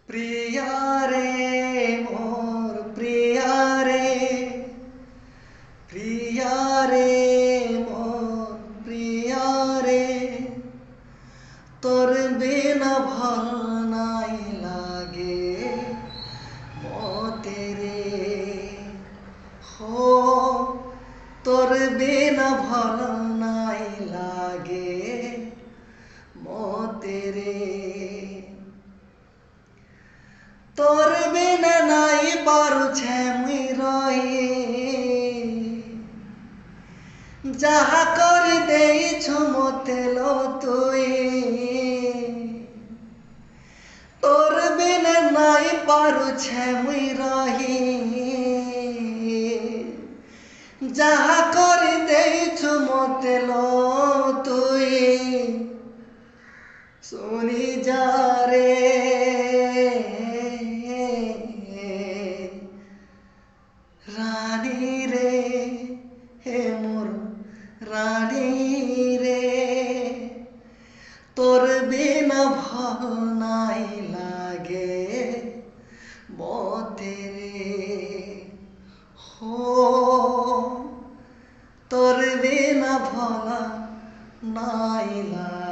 প্রিয়া রে মোর প্রিয়া রে, প্রিয়া রে মোর প্রিয়া রে, তোর বিনা ভাল নাই লাগে মতে রে। হো তোর বিনা ভাল নাই লাগে মতে রে। তোর বিনা নাই পারুছে মুই রহি, যাহা করে দেইছু মতে লো তুই। তোর বিনা নাই পারুছে মুই রহি, যাহা করে দেইছু মতে লো তুই। শুনি যা রে রানী রে, হে মোর রানী রে, তোর বিনা ভাল নাই লাগে মতে রে। হো তোর বিনা ভাল নাই লাগে।